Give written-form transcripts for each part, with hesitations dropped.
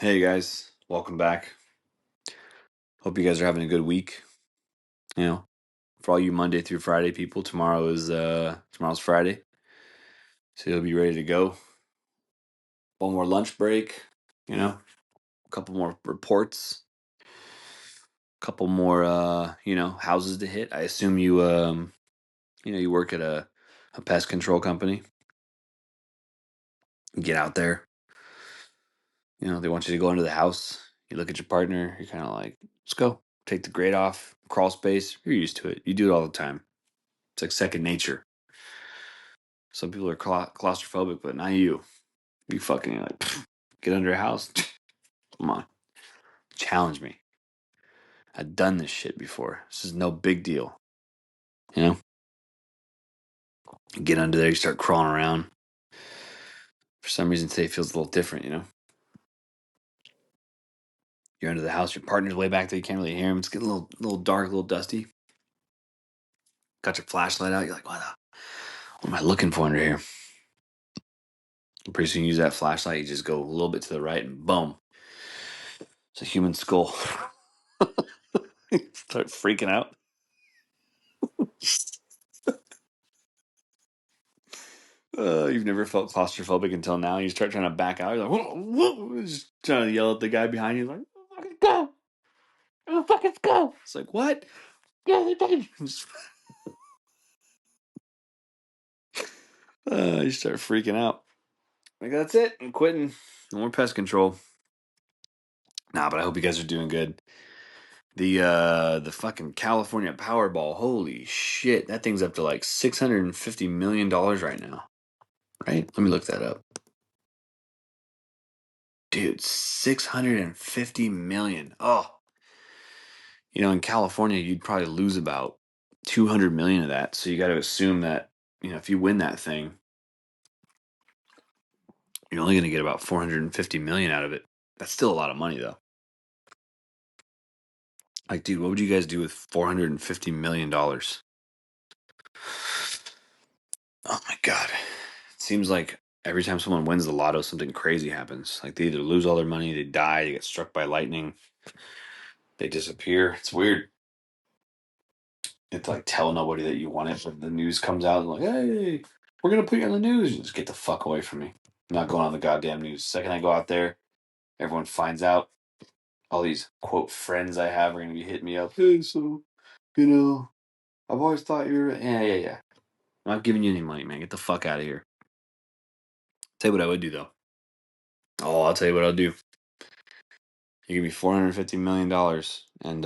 Hey guys, welcome back. Hope you guys are having a good week. You know, for all you Monday through Friday people, tomorrow's Friday. So you'll be ready to go. One more lunch break, a couple more reports, a couple more houses to hit. I assume you work at a pest control company. You get out there. They want you to go into the house. You look at your partner, you're kind of like, let's go. Take the grate off, crawl space. You're used to it. You do it all the time. It's like second nature. Some people are claustrophobic, but not you. You fucking like get under a house. Come on, challenge me. I've done this shit before. This is no big deal. You know, you get under there, you start crawling around. For some reason today feels a little different. You're under the house. Your partner's way back there. You can't really hear him. It's getting a little dark, a little dusty. Got your flashlight out. You're like, what am I looking for under here? And pretty soon you use that flashlight. You just go a little bit to the right, and boom, it's a human skull. Start freaking out. You've never felt claustrophobic until now. You start trying to back out. You're like, whoa, whoa, just trying to yell at the guy behind you, like, fucking go, fucking go. It's like, what? You start freaking out. Like, that's it. I'm quitting. No more pest control. Nah, but I hope you guys are doing good. The fucking California Powerball. Holy shit, that thing's up to like $650 million right now. Right? Let me look that up. Dude, 650 million. Oh, in California, you'd probably lose about 200 million of that. So you got to assume that, if you win that thing, you're only going to get about 450 million out of it. That's still a lot of money, though. Like, dude, what would you guys do with $450 million? Oh my God. It seems like every time someone wins the lotto, something crazy happens. Like, they either lose all their money, they die, they get struck by lightning, they disappear. It's weird. You have to like tell nobody that you want it, but the news comes out and like, hey, we're gonna put you on the news. You just get the fuck away from me. I'm not going on the goddamn news. The second I go out there, everyone finds out. All these quote friends I have are gonna be hitting me up. Hey, so I've always thought you were yeah. I'm not giving you any money, man. Get the fuck out of here. Tell you what I would do though. Oh, I'll tell you what I'll do. You give me $450 million, and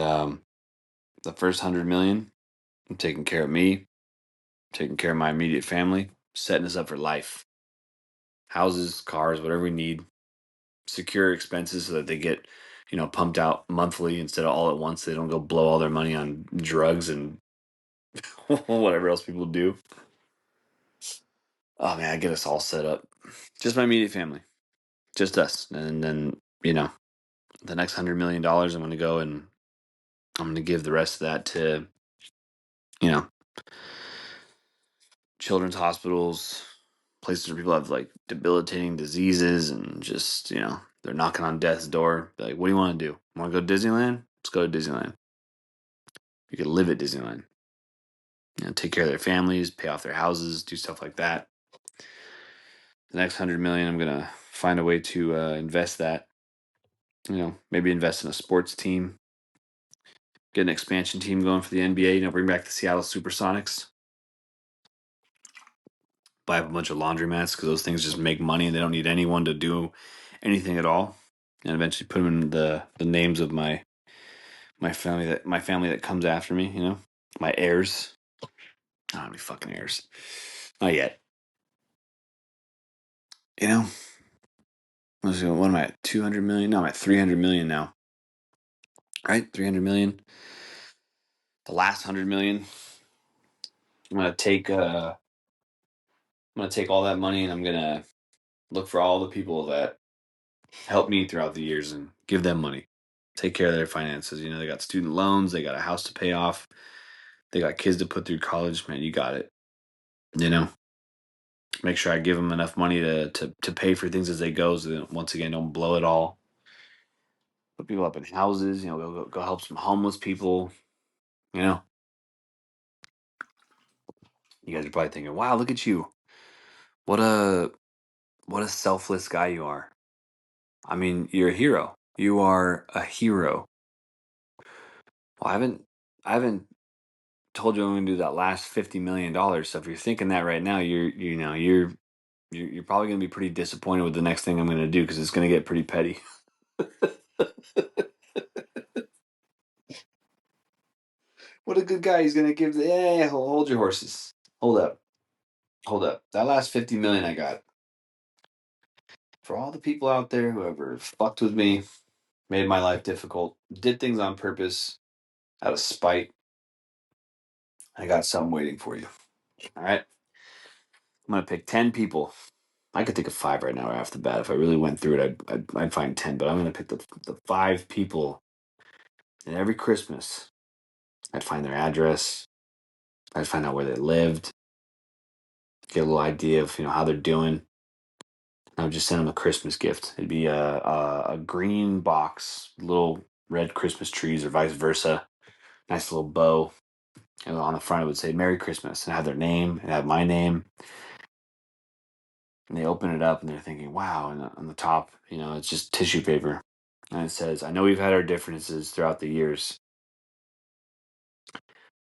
the first 100 million, I'm taking care of me, taking care of my immediate family, setting us up for life. Houses, cars, whatever we need, secure expenses so that they get, pumped out monthly instead of all at once. They don't go blow all their money on drugs and whatever else people do. Oh man, I get us all set up. Just my immediate family, just us, and then the next $100 million, I'm going to go and I'm going to give the rest of that to you know children's hospitals, places where people have like debilitating diseases and just they're knocking on death's door. They're like, what do you want to do? Want to go to Disneyland? Let's go to Disneyland. You could live at Disneyland. Take care of their families, pay off their houses, do stuff like that. The next 100 million, I'm gonna find a way to invest that. Maybe invest in a sports team, get an expansion team going for the NBA. Bring back the Seattle SuperSonics. Buy up a bunch of laundromats because those things just make money and they don't need anyone to do anything at all. And eventually put them in the names of my family that comes after me. My heirs. I don't have any fucking heirs. Not yet. You know, what am I at? 200 million? No, I'm at 300 million now. Right? 300 million. The last 100 million. I'm gonna take all that money and I'm gonna look for all the people that helped me throughout the years and give them money. Take care of their finances. They got student loans, they got a house to pay off, they got kids to put through college. Man, you got it. You know, Make sure I give them enough money to pay for things as they go, so that once again don't blow it all. put people up in houses. Go help some homeless people. You know, you guys are probably thinking, "Wow, look at you! What a selfless guy you are." I mean, you're a hero. You are a hero. Well, I haven't told you I'm going to do that last $50 million. So if you're thinking that right now, you're probably going to be pretty disappointed with the next thing I'm going to do because it's going to get pretty petty. What a good guy! He's going to give the yeah. Hold your horses. Hold up. Hold up. That last 50 million I got for all the people out there who ever fucked with me, made my life difficult, did things on purpose out of spite. I got something waiting for you. All right. I'm gonna pick 10 people. I could think of five right now right off the bat. If I really went through it, I'd find 10. But I'm gonna pick the five people. And every Christmas, I'd find their address. I'd find out where they lived. Get a little idea of how they're doing. I would just send them a Christmas gift. It'd be a green box, little red Christmas trees, or vice versa. Nice little bow. And on the front, it would say "Merry Christmas" and have their name and have my name. And they open it up and they're thinking, "Wow!" And on the top, it's just tissue paper, and it says, "I know we've had our differences throughout the years,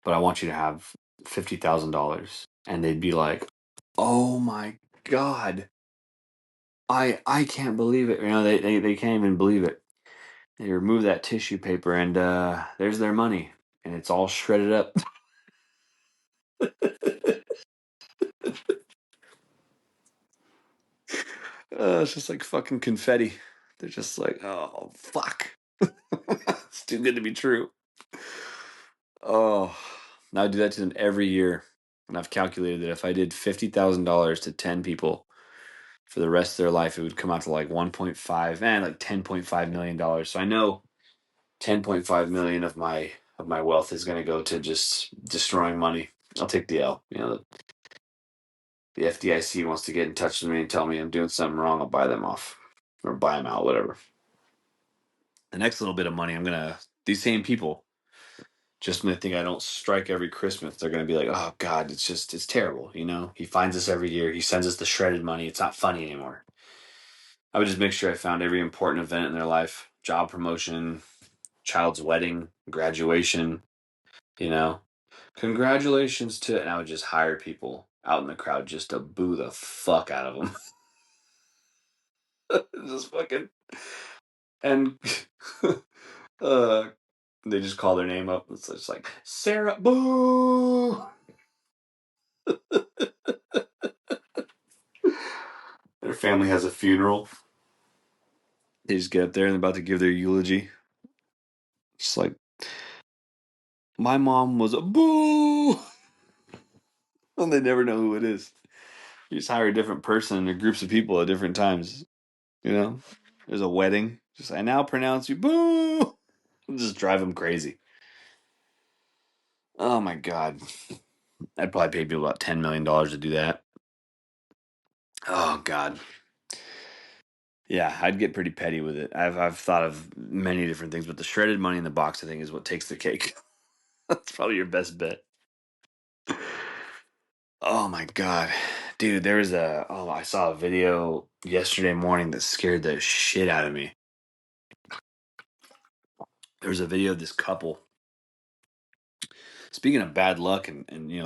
but I want you to have $50,000." And they'd be like, "Oh my God, I can't believe it!" They can't even believe it. They remove that tissue paper and there's their money, and it's all shredded up. It's just like fucking confetti. They're just like, "Oh fuck, it's too good to be true." Oh, now I do that to them every year, and I've calculated that if I did $50,000 to 10 people for the rest of their life, it would come out to like 1.5 and like $10.5 million. So I know 10.5 million of my wealth is going to go to just destroying money. I'll take the L. The FDIC wants to get in touch with me and tell me I'm doing something wrong. I'll buy them off or buy them out, whatever. The next little bit of money, these same people, just when they think I don't strike every Christmas, they're going to be like, "Oh God, it's terrible." He finds us every year. He sends us the shredded money. It's not funny anymore. I would just make sure I found every important event in their life: job promotion, child's wedding, graduation, you know, congratulations to, and I would just hire people out in the crowd just to boo the fuck out of them. Just fucking, and uh, they just call their name up. It's just like, "Sarah, boo." Their family has a funeral. They just get up there and they're about to give their eulogy. Just like, "My mom was a boo," and they never know who it is. You just hire a different person or groups of people at different times. You know, there's a wedding. Just, "I now pronounce you boo." Just drive them crazy. Oh my God. I'd probably pay people about $10 million to do that. Oh God. Yeah, I'd get pretty petty with it. I've thought of many different things, but the shredded money in the box, I think, is what takes the cake. That's probably your best bet. Oh my God. Dude, I saw a video yesterday morning that scared the shit out of me. There was a video of this couple. Speaking of bad luck and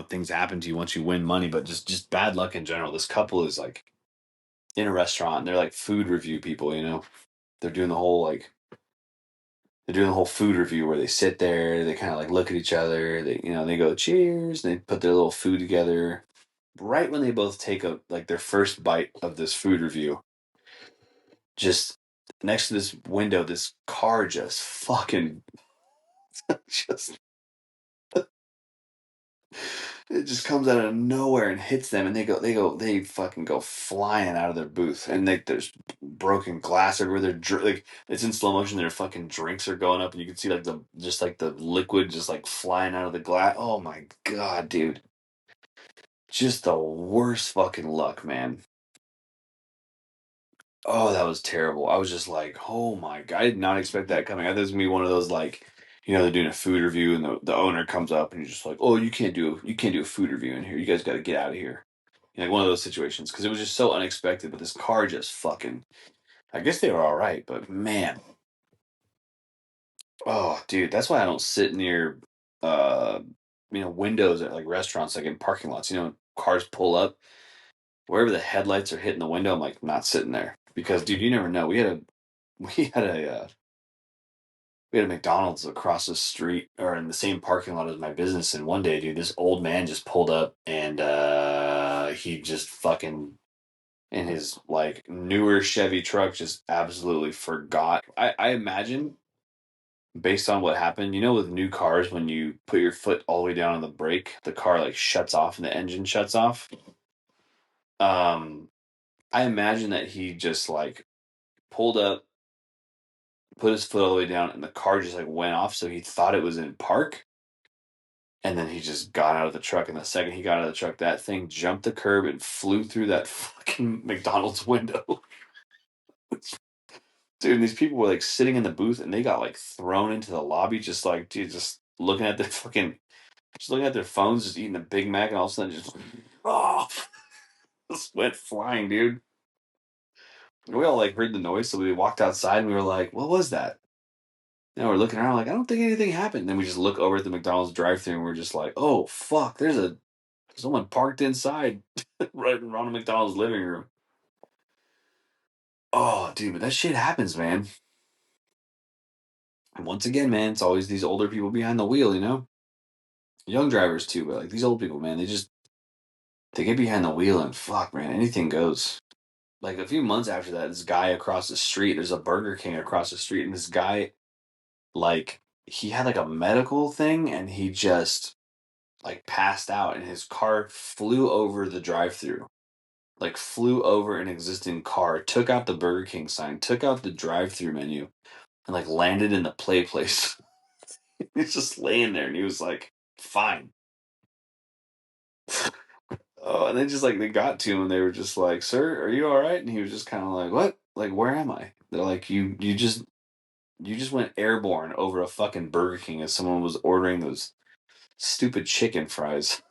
things happen to you once you win money, but just bad luck in general. This couple is like in a restaurant and they're like food review people. They're doing the whole food review where they sit there, they kind of like look at each other, they go cheers, and they put their little food together. Right when they both take their first bite of this food review, just next to this window, this car just fucking just it just comes out of nowhere and hits them, and they fucking go flying out of their booth, and there's broken glass everywhere. Like it's in slow motion. Their fucking drinks are going up, and you can see the liquid just like flying out of the glass. Oh my God, dude, just the worst fucking luck, man. Oh, that was terrible. I was just like, oh my God, I did not expect that coming. I thought it was gonna be one of those like, they're doing a food review and the owner comes up and he's just like, oh, you can't do a food review in here. You guys got to get out of here. Like one of those situations because it was just so unexpected. But this car just fucking. I guess they were all right, but man, oh dude, that's why I don't sit near, uh, windows at like restaurants, like in parking lots. Cars pull up wherever the headlights are hitting the window. I'm like not sitting there because dude, you never know. We had a we had a McDonald's across the street or in the same parking lot as my business. And one day, dude, this old man just pulled up and he just fucking in his like newer Chevy truck just absolutely forgot. I imagine based on what happened, with new cars, when you put your foot all the way down on the brake, the car like shuts off and the engine shuts off. Um, I imagine that he just like pulled up, put his foot all the way down, and the car just like went off. So he thought it was in park. And then he just got out of the truck. And the second he got out of the truck, that thing jumped the curb and flew through that fucking McDonald's window. Dude, and these people were like sitting in the booth and they got like thrown into the lobby, just like, dude, just looking at their just looking at their phones, just eating a Big Mac, and all of a sudden oh, just went flying, dude. And we all like heard the noise, so we walked outside and we were like, what was that? We're looking around like, I don't think anything happened. Then we just look over at the McDonald's drive-thru and we're just like, oh, fuck, there's someone parked inside right in Ronald McDonald's living room. Oh, dude, but that shit happens, man. And once again, man, it's always these older people behind the wheel. Young drivers too, but like these old people, man, they get behind the wheel and fuck, man, anything goes. Like a few months after that, this guy across the street, there's a Burger King across the street, and this guy, like, he had like a medical thing, and he just like passed out, and his car flew over the drive-through, like flew over an existing car, took out the Burger King sign, took out the drive-through menu, and like landed in the play place. He's just laying there, and he was like, "Fine." Oh, and they just like they got to him, and they were just like, "Sir, are you all right?" And he was just kind of like, "What? Like, where am I?" They're like, "You just went airborne over a fucking Burger King as someone was ordering those stupid chicken fries."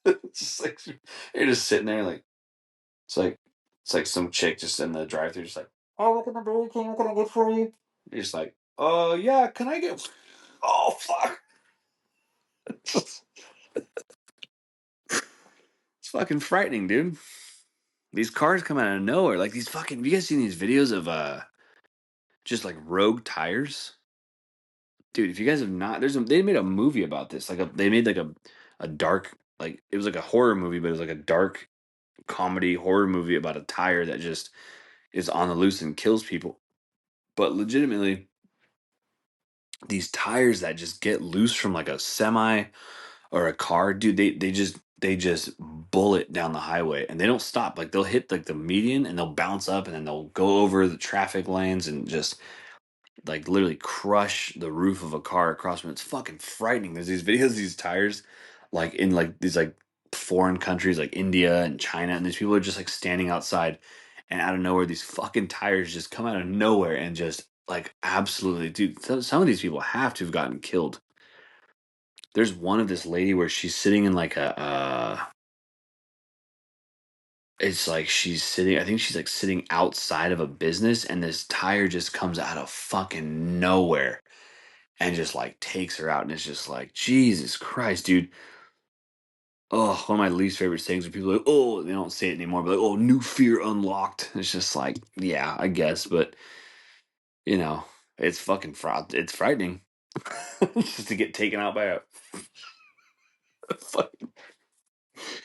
It's just like you're just sitting there like it's like it's like some chick just in the drive-thru just like, "Oh, look at the Burger King. What can I get for you?" You're just like, "Oh yeah, can I get?" Oh fuck! It's fucking frightening, dude. These cars come out of nowhere. Like these fucking. Have you guys seen these videos of just like rogue tires? Dude, if you guys have not, they made a movie about this. They made like a dark, like it was like a horror movie, but it was like a dark comedy horror movie about a tire that just is on the loose and kills people. But legitimately, these tires that just get loose from like a semi or a car, dude, they just bullet down the highway and they don't stop. Like they'll hit like the median and they'll bounce up and then they'll go over the traffic lanes and just like literally crush the roof of a car across from it. It's fucking frightening. There's these videos of these tires like in like these like foreign countries like India and China, and these people are just like standing outside and out of nowhere these fucking tires just come out of nowhere and just like absolutely dude, some of these people have to have gotten killed. There's one of this lady where she's sitting in like a it's like she's sitting, I think she's like sitting outside of a business, and this tire just comes out of fucking nowhere and just like takes her out, and it's just like Jesus Christ, dude. Oh, one of my least favorite things when people are like, oh, they don't say it anymore, but like, oh, new fear unlocked. It's just like, yeah, I guess, but you know, it's fucking fraud. It's frightening just to get taken out by fucking,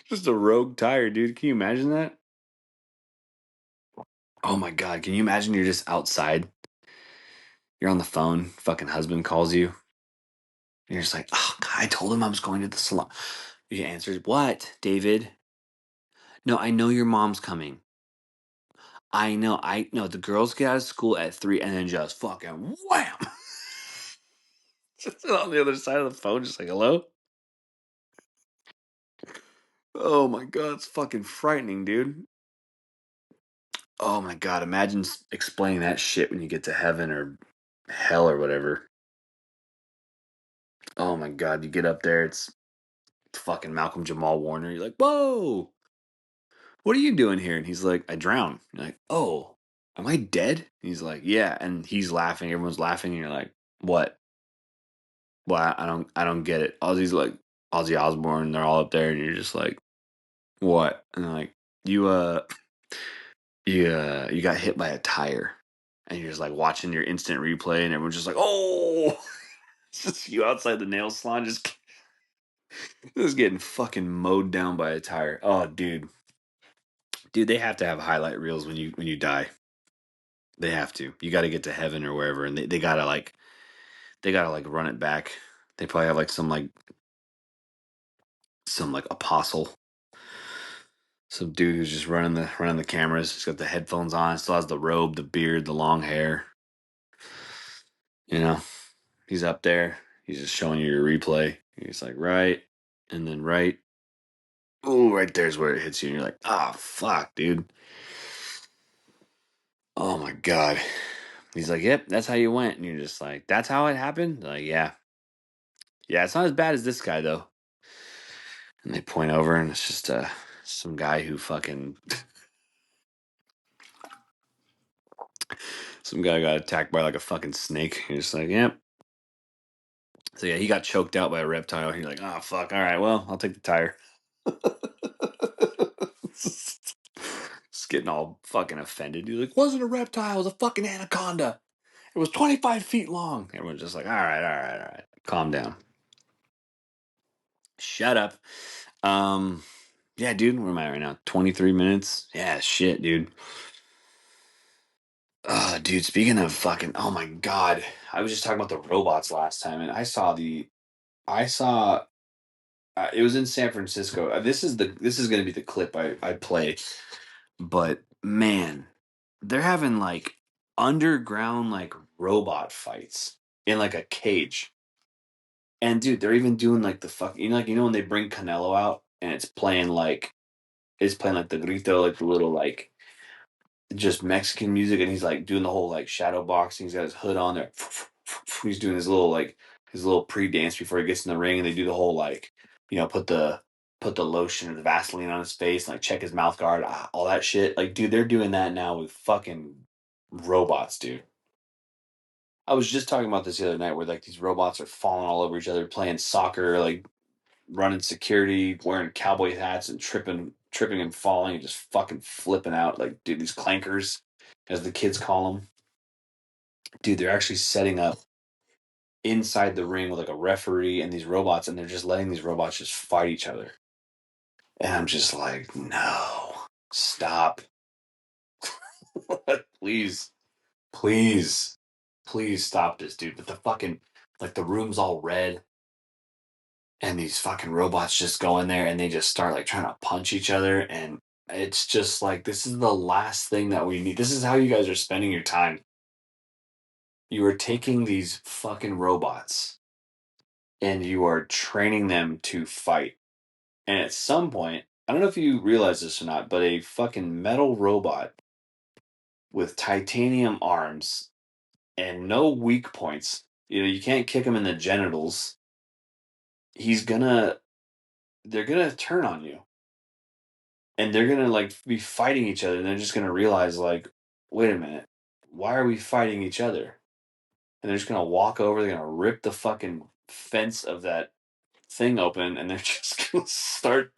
just a rogue tire, dude. Can you imagine that? Oh my god, can you imagine you're just outside, you're on the phone, fucking husband calls you, and you're just like, oh god, I told him I was going to the salon. He answers, what, David? No, I know your mom's coming. I know the girls get out of school at 3 and then just fucking wham. Just on the other side of the phone, just like, hello? Oh my god, it's fucking frightening, dude. Oh my god, imagine explaining that shit when you get to heaven or hell or whatever. Oh my god, you get up there, it's fucking Malcolm Jamal Warner. You're like, whoa, what are you doing here? And he's like, I drowned. You're like, oh, am I dead? And he's like, yeah. And he's laughing. Everyone's laughing. And you're like, what? Well, I don't get it. Ozzy's like Ozzy Osbourne. They're all up there, and you're just like, what? And they're like, you you got hit by a tire, and you're just like watching your instant replay, and everyone's just like, oh, it's just you outside the nail salon, just getting fucking mowed down by a tire. Oh, dude, they have to have highlight reels when you die. They have to. You got to get to heaven or wherever, and they gotta like run it back. They probably have like some like apostle, some dude who's just running the cameras. He's got the headphones on, still has the robe, the beard, the long hair. You know, he's up there. He's just showing you your replay. He's like right, and then right. Oh, right there's where it hits you, and you're like, ah, fuck, dude. Oh my god. He's like, yep, that's how you went, and you're just like, that's how it happened. Like, yeah, yeah, it's not as bad as this guy though. And they point over, and it's just some guy who fucking some guy got attacked by like a fucking snake. You're just like, yep. So yeah, he got choked out by a reptile. He's like, oh fuck, all right, well, I'll take the tire. Just getting all fucking offended. He's like, wasn't a reptile, it was a fucking anaconda. It was 25 feet long. Everyone's just like, all right, all right, all right. Calm down. Shut up. Um, yeah, dude, where am I right now? 23 minutes? Yeah, shit, dude. Dude, speaking of fucking, oh my god. I was just talking about the robots last time, and I saw, it was in San Francisco. This is going to be the clip I play. But man, they're having like underground like robot fights in like a cage. And dude, they're even doing like the fuck, like when they bring Canelo out and it's playing like the grito, like the little like just Mexican music, and he's like doing the whole like shadow boxing. He's got his hood on there. He's doing his little pre-dance before he gets in the ring, and they do the whole like, put the lotion or the Vaseline on his face, and like check his mouth guard, all that shit. Like, dude, they're doing that now with fucking robots, dude. I was just talking about this the other night, where like these robots are falling all over each other, playing soccer, like running security, wearing cowboy hats and tripping and falling and just fucking flipping out. Like, dude, these clankers, as the kids call them, dude, they're actually setting up inside the ring with like a referee and these robots, and they're just letting these robots just fight each other. And I'm just like, no, stop, please, please, please stop this, dude. But the fucking like the room's all red, and these fucking robots just go in there and they just start like trying to punch each other, and it's just like, this is the last thing that we need. This is how you guys are spending your time. You are taking these fucking robots and you are training them to fight. And at some point, I don't know if you realize this or not, but a fucking metal robot with titanium arms and no weak points, you can't kick him in the genitals. He's gonna, they're gonna turn on you, and they're gonna like be fighting each other, and they're just gonna realize like, wait a minute, why are we fighting each other? And they're just gonna walk over, they're gonna rip the fucking fence of that thing open, and they're just gonna start,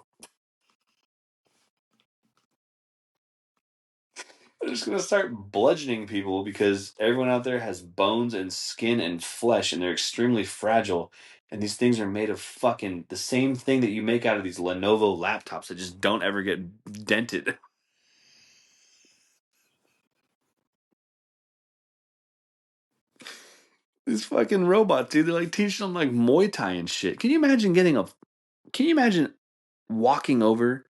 they're just gonna start bludgeoning people, because everyone out there has bones and skin and flesh, and they're extremely fragile. And these things are made of fucking the same thing that you make out of these Lenovo laptops that just don't ever get dented. These fucking robots, dude, they're like teaching them like Muay Thai and shit. Can you imagine walking over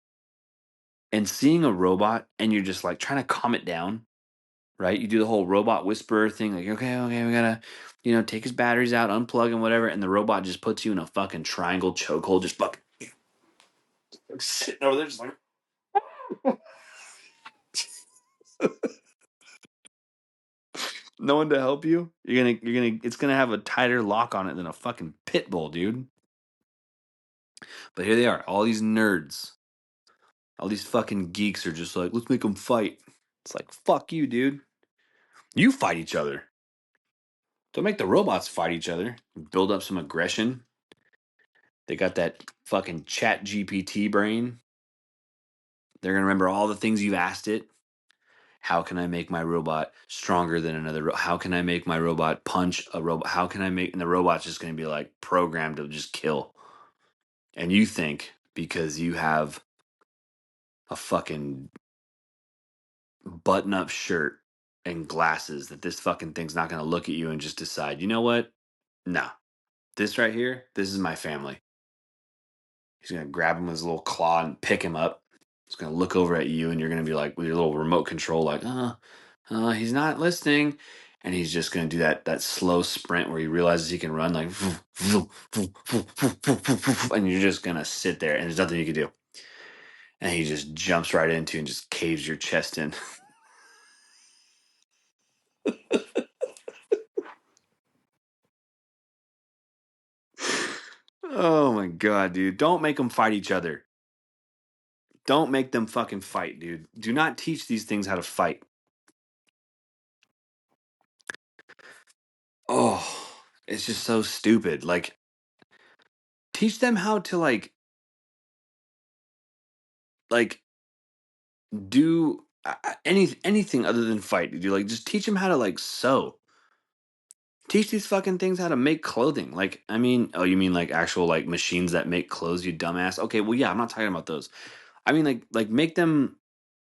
and seeing a robot, and you're just like trying to calm it down, right? You do the whole robot whisperer thing, like, okay, okay, we gotta, take his batteries out, unplug and whatever, and the robot just puts you in a fucking triangle chokehold, just fucking like, sitting over there, just like, No one to help you. It's gonna have a tighter lock on it than a fucking pit bull, dude. But here they are, all these nerds, all these fucking geeks are just like, let's make them fight. It's like, fuck you, dude. You fight each other. Don't make the robots fight each other. Build up some aggression. They got that fucking chat GPT brain. They're gonna remember all the things you've asked it. How can I make my robot stronger than another? How can I make my robot punch a robot? How can I make? And the robot's just gonna be like programmed to just kill. And you think because you have a fucking button up shirt and glasses that this fucking thing's not gonna look at you and just decide, you know what? No. This right here, this is my family. He's gonna grab him with his little claw and pick him up. He's gonna look over at you, and you're gonna be like with your little remote control, like, he's not listening, and he's just gonna do that slow sprint where he realizes he can run, like, and you're just gonna sit there, and there's nothing you can do, and he just jumps right into and just caves your chest in. Oh my god, dude! Don't make them fight each other. Don't make them fucking fight, dude. Do not teach these things how to fight. Oh, it's just so stupid. Like, teach them how to like do anything other than fight. Dude, like just teach them how to like sew. Teach these fucking things how to make clothing. Like, I mean, oh, you mean like actual like machines that make clothes, you dumbass? Okay, well, yeah, I'm not talking about those. I mean, like make them.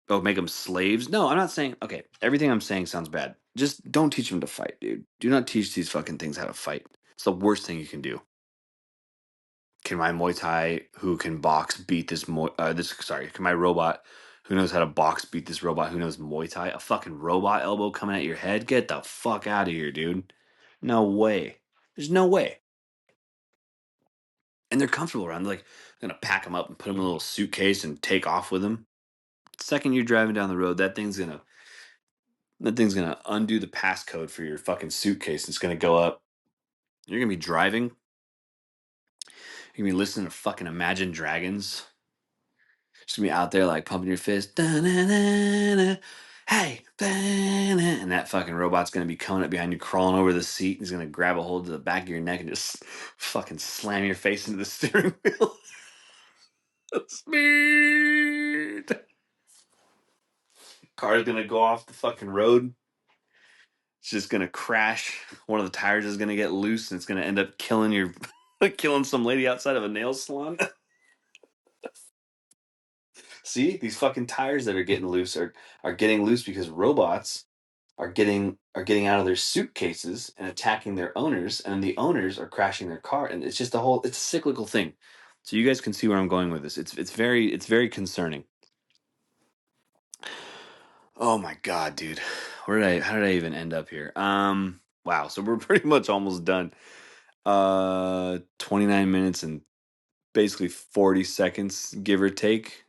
Oh, make them slaves? No, I'm not saying. Okay, everything I'm saying sounds bad. Just don't teach them to fight, dude. Do not teach these fucking things how to fight. It's the worst thing you can do. Can my Muay Thai who can box beat this sorry, can my robot who knows how to box beat this robot who knows Muay Thai? A fucking robot elbow coming at your head? Get the fuck out of here, dude. No way. There's no way. And they're comfortable around. They're like gonna pack them up and put them in a little suitcase and take off with them. Second you're driving down the road, that thing's gonna undo the passcode for your fucking suitcase. It's gonna go up. You're gonna be driving. You're gonna be listening to fucking Imagine Dragons. Just gonna be out there like pumping your fist. Da-na-na-na, hey, da-na. And that fucking robot's gonna be coming up behind you, crawling over the seat. He's gonna grab a hold of the back of your neck and just fucking slam your face into the steering wheel. Speed. Car's gonna go off the fucking road. It's just gonna crash. One of the tires is gonna get loose, and it's gonna end up killing some lady outside of a nail salon. See, these fucking tires that are getting loose are getting loose because robots are getting out of their suitcases and attacking their owners, and the owners are crashing their car, and it's just it's a cyclical thing. So you guys can see where I'm going with this. It's very concerning. Oh my god, dude. How did I even end up here? Wow, so we're pretty much almost done. 29 minutes and basically 40 seconds, give or take.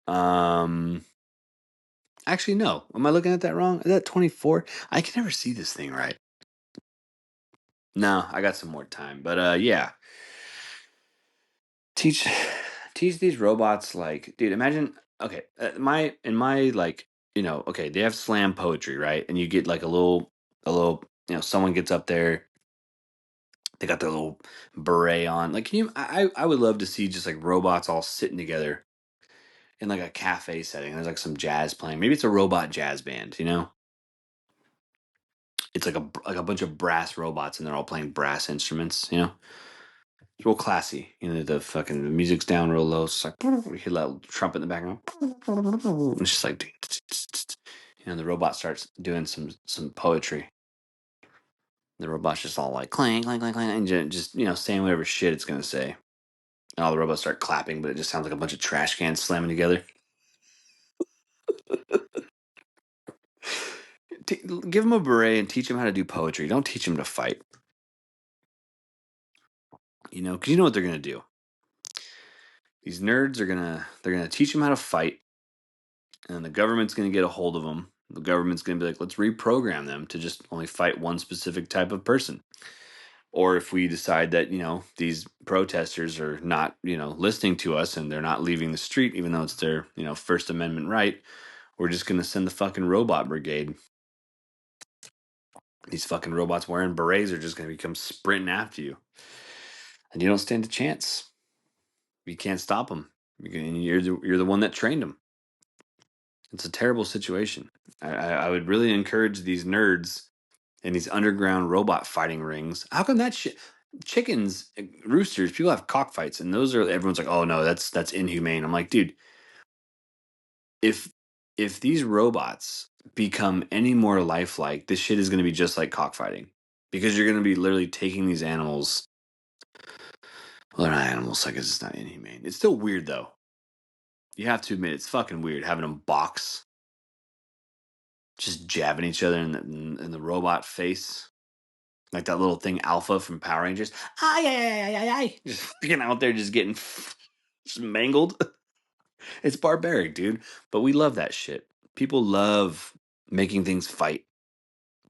Um Actually, no. Am I looking at that wrong? Is that 24? I can never see this thing right. No, I got some more time. But yeah. Teach teach these robots like, dude, imagine okay, in my like, okay, they have slam poetry, right? And you get like a little, someone gets up there, they got their little beret on. Like, can you I would love to see just like robots all sitting together in like a cafe setting. There's like some jazz playing. Maybe it's a robot jazz band. It's like a bunch of brass robots and they're all playing brass instruments. It's real classy. The fucking the music's down real low. It's like you hear that trumpet in the background. And it's just like the robot starts doing some poetry. The robot's just all like clang, clang, clang, clang, and just saying whatever shit it's gonna say. And all the robots start clapping, but it just sounds like a bunch of trash cans slamming together. Give them a beret and teach them how to do poetry. Don't teach them to fight. Because you know what they're gonna do. These nerds they're gonna teach them how to fight, and the government's gonna get a hold of them, The government's going to be like, let's reprogram them to just only fight one specific type of person. Or if we decide that, these protesters are not, listening to us and they're not leaving the street, even though it's their, First Amendment right, we're just going to send the fucking robot brigade. These fucking robots wearing berets are just going to become sprinting after you. And you don't stand a chance. You can't stop them. You're the one that trained them. It's a terrible situation. I would really encourage these nerds in these underground robot fighting rings. How come that shit? Chickens, roosters, people have cockfights, and those are everyone's like, oh no, that's inhumane. I'm like, dude, if these robots become any more lifelike, this shit is going to be just like cockfighting because you're going to be literally taking these animals. Well, they're not animals, like it's not inhumane. It's still weird though. You have to admit, it's fucking weird having them box, just jabbing each other in the robot face. Like that little thing Alpha from Power Rangers. Ay, ay, ay, ay, ay. Just being out there just getting just mangled. It's barbaric, dude. But we love that shit. People love making things fight.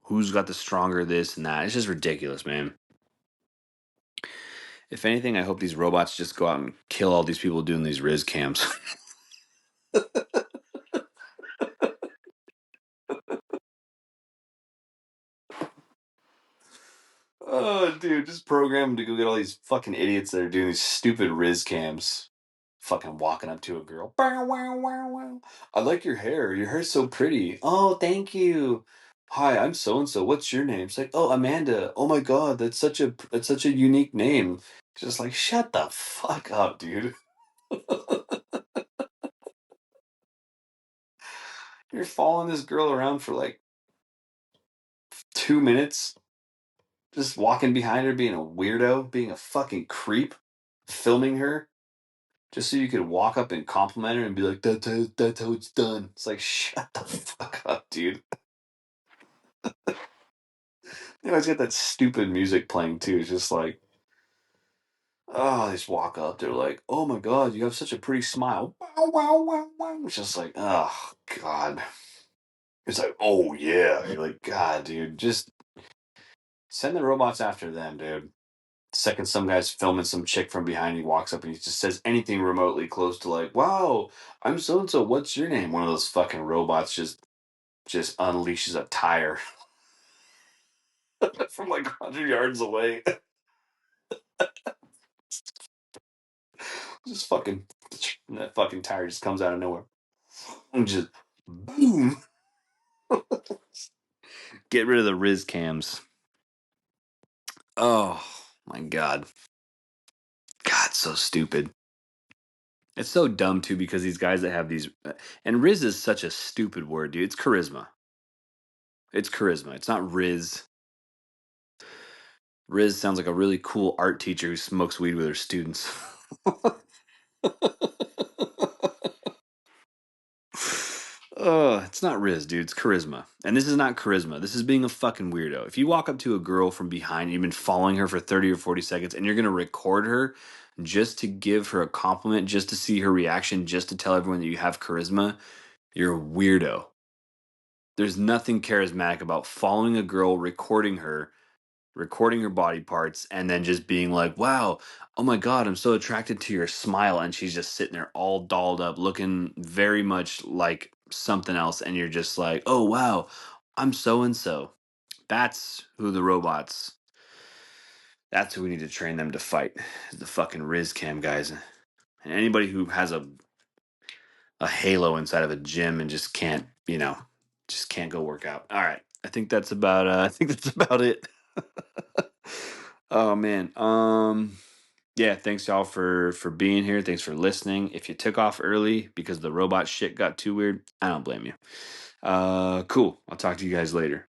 Who's got the stronger this and that. It's just ridiculous, man. If anything, I hope these robots just go out and kill all these people doing these Riz cams. Oh, dude, just program them to go get all these fucking idiots that are doing these stupid Riz cams. Fucking walking up to a girl. Bow, wow, wow, wow. I like your hair. Your hair's so pretty. Oh, thank you. Hi, I'm so and so. What's your name? It's like, oh, Amanda. Oh my God, that's such a unique name. It's just like, shut the fuck up, dude. You're following this girl around for like 2 minutes, just walking behind her, being a weirdo, being a fucking creep, filming her. Just so you could walk up and compliment her and be like, that's how it's done. It's like, shut the fuck up, dude. They always got that stupid music playing too. It's just like, oh, they just walk up. They're like, oh my God, you have such a pretty smile. Wow, wow, wow, wow. It's just like, oh, God. It's like, oh, yeah. You're like, God, dude, just send the robots after them, dude. Second, some guy's filming some chick from behind. He walks up and he just says anything remotely close to like, "Wow, I'm so and so. What's your name?" One of those fucking robots just unleashes a tire from like 100 yards away. Just fucking that fucking tire just comes out of nowhere and just boom. Get rid of the Riz cams. Oh my God, God, so stupid. It's so dumb too because these guys that have these and Riz is such a stupid word, dude. It's charisma. It's charisma. It's not Riz. Riz sounds like a really cool art teacher who smokes weed with her students. It's not Riz, dude. It's charisma. And this is not charisma. This is being a fucking weirdo. If you walk up to a girl from behind and you've been following her for 30 or 40 seconds and you're going to record her just to give her a compliment, just to see her reaction, just to tell everyone that you have charisma, you're a weirdo. There's nothing charismatic about following a girl, recording her body parts, and then just being like, wow, oh my God, I'm so attracted to your smile. And she's just sitting there all dolled up, looking very much like something else. And you're just like, oh, wow, I'm so and so. That's who the robots, that's who we need to train them to fight, is the fucking Riz Cam guys. And anybody who has a halo inside of a gym and just can't, just can't go work out. All right. I think that's about I think that's about it. Oh man. Yeah, thanks y'all for being here. Thanks for listening. If you took off early because the robot shit got too weird, I don't blame you. Cool. I'll talk to you guys later.